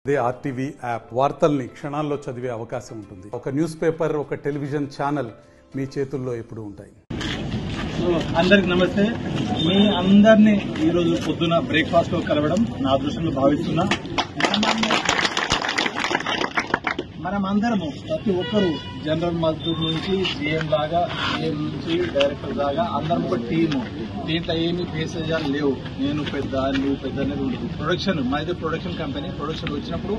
They RTV app వార్తల్ని క్షణాల్లో చదివే అవకాశం ఉంటుంది. ఒక న్యూస్ పేపర్, ఒక టెలివిజన్ ఛానల్ మీ చేతుల్లో ఎప్పుడూ ఉంటాయి. అందరికి నమస్తే. మీ అందరినీ ఈరోజు పొద్దున బ్రేక్ఫాస్ట్ లో కలవడం నా అదృష్టంగా భావిస్తున్నా. మనమందరము ప్రతి ఒక్కరు జనరల్ మజ్దూర్ నుంచి జీఎం దాకా, జీఎం నుంచి డైరెక్టర్ దాకా అందరం ఒక టీము. దీంట్లో ఏమి పేసేజాలు లేవు. నేను పెద్ద, నువ్వు పెద్ద అనేది ఉండదు. ప్రొడక్షన్ మాది ప్రొడక్షన్ కంపెనీ. ప్రొడక్షన్ వచ్చినప్పుడు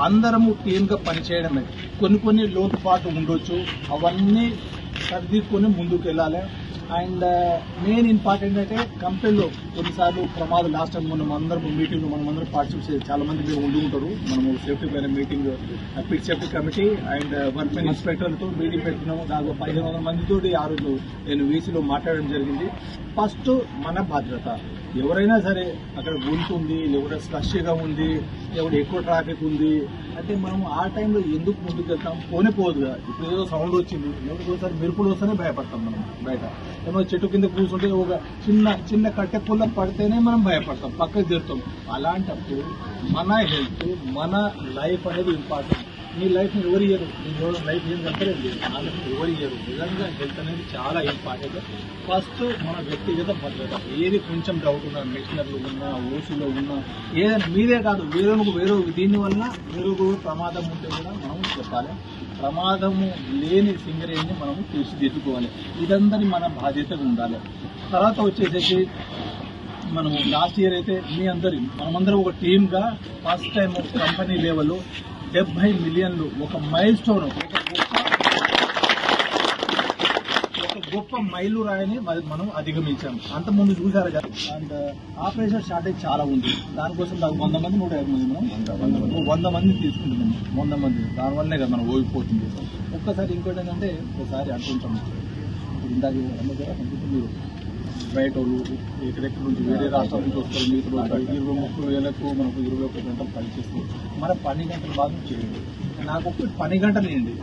అందరము టీమ్ గా పనిచేయడమే. కొన్ని లోటుపాటు ఉండొచ్చు, అవన్నీ సర్దిద్దుకొని ముందుకు వెళ్ళాలి. అండ్ మెయిన్ ఇంపార్టెంట్ అంటే కంపెనీలో కొన్నిసార్లు ప్రమాదం. లాస్ట్ టైం మనం అందరం మీటింగ్ మనమందరం పార్టిసిపేట్ చాలా మంది మీరు ఉండి ఉంటారు. మనము సేఫ్టీ పైన meeting, pit safety committee and work పైన ఇన్స్పెక్టర్లతో మీటింగ్ పెట్టినాము. దాదాపు 1500 మందితో ఆ రోజు నేను వీసీలో మాట్లాడడం జరిగింది. ఫస్ట్ మన భద్రత. ఎవరైనా సరే అక్కడ గుంటు ఉంది, లేకపోతే స్లష్గా ఉంది, లేకపోతే ఎక్కువ ట్రాఫిక్ ఉంది అంటే మనం ఆ టైంలో ఎందుకు ముందుకు వెళ్తాం? పోనే పోదుగా. ఇప్పుడు ఏదో సౌండ్ వచ్చింది, ఒకసారి మెరుపులు వస్తేనే భయపడతాం మనం. బయట ఏమో చెట్టు కింద కూర్చుంటే ఒక చిన్న కట్టె పుల్ల పడితేనే మనం భయపడతాం, పక్కకు తిరుగుతాం. అలాంటప్పుడు మన హెల్త్, మన లైఫ్ అనేది ఇంపార్టెంట్. మీ లైఫ్ ని ఎవరు ఇయ్యరు, మీ లైఫ్ ఏం చెప్పలేదు, ఎవరు ఇయ్యరు. నిజంగా హెల్త్ అనేది చాలా ఇంపార్టెంట్. ఫస్ట్ మన వ్యక్తిగత భద్రత. ఏది కొంచెం డౌట్ ఉన్నా, మిషనర్లు ఉన్నా, ఓసీలో ఉన్నా, ఏదైనా మీరే కాదు వేరే దీనివల్ల వేరొక ప్రమాదం ఉంటే కూడా మనం చెప్పాలి. ప్రమాదము లేని సింగరేణిని మనము తీర్చిదిద్దుకోవాలి. ఇదందరి మన బాధ్యతగా ఉండాలి. తర్వాత వచ్చేసేసి మనము లాస్ట్ ఇయర్ అయితే మనమందరం ఒక టీమ్ గా ఫస్ట్ టైం కంపెనీ లెవెల్ 70 మిలియన్లు ఒక మైల్ స్టోన్, ఒక గొప్ప మైలు రాయని మనం అధిగమించాం. అంతకుముందు చూసారు కదా. అండ్ ఆపరేషన్ షార్టేజ్ చాలా ఉంది. దానికోసం 100 మంది 150 మంది మనం 100 మంది తీసుకుంటున్నాము. 100 మంది దానివల్లనే కదా మనం ఓడిపోతుంది. ఒక్కసారి ఇంకోటి ఏంటంటే ఒకసారి అంటుంటాం, ఇందాక మీరు బయట వాళ్ళు ఎక్కడెక్కడ నుంచి వేరే రాష్ట్రాల నుంచి వస్తారు. మీకు 20-30 వేలకు మనకు 21 గంటలు పనిచేస్తుంది. మన 12 గంటల భాగం చేయండి. నాకు ఒక 12 గంటలు వేయండి.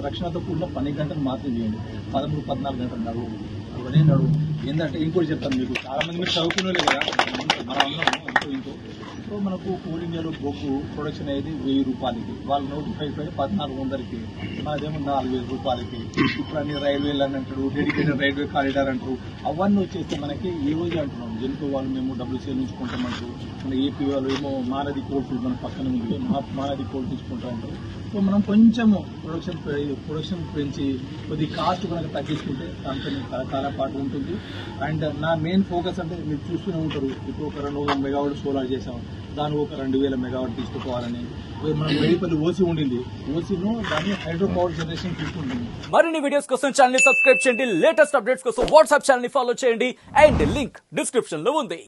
రక్షణతో కూడిన 12 గంటలు మాత్రం చేయండి. 13-14 గంటలు నడువు ఏంటంటే ఇంకోటి చెప్తాను మీకు. చాలా మంది మీరు చదువుకునే కదా, మనం అందరం ఇంకో సో మనకు కూలింగ్ బొగ్గు ప్రొడక్షన్ అయ్యేది 1000 రూపాయలకి, వాళ్ళు నోటిఫై 1400కి, మాదేమో 4000 రూపాయలకి. ఇప్పుడు అన్ని రైల్వేలు అని అంటారు, డెడికేటెడ్ రైల్వే కారిడార్ అంటారు. అవన్నీ వచ్చేస్తే మనకి ఈ రోజు అంటున్నాం జెన్కో వాళ్ళు మేము డబ్బులు ఉంచుకుంటామంటారు. మన ఏపీ వాళ్ళు ఏమో మానది కోల్డ్ మన పక్కన ఉంది, మానది కోల్డ్ తీసుకుంటా ఉంటారు. సో మనం కొంచెము ప్రొడక్షన్ పెంచి కొద్ది కాస్ట్ కనుక తగ్గించుకుంటే కంపెనీ తరకాల పాటు ఉంటుంది. అండ్ నా మెయిన్ ఫోకస్ అంటే మీరు చూస్తూనే ఉంటారు, ఇప్పుడు ఒక 200 మెగావాట్ సోలార్ చేసాం, దాని ఒక 2000 మెగావాట్ తీసుకుపోవాలని. మనం వెడిపల్లి ఓసీ ఉండింది, ఓసీను దాన్ని హైడ్రో పవర్ జనరేషన్ తీసుకుంటుంది. మరిన్ని వీడియోస్ కోసం ఛానల్ ని సబ్స్క్రైబ్ చేయండి. లేటెస్ట్ అప్డేట్స్ కోసం వాట్సాప్ ఛానల్ ని ఫాలో చేయండి. అండ్ లింక్ డిస్క్రిప్షన్ లో ఉంది.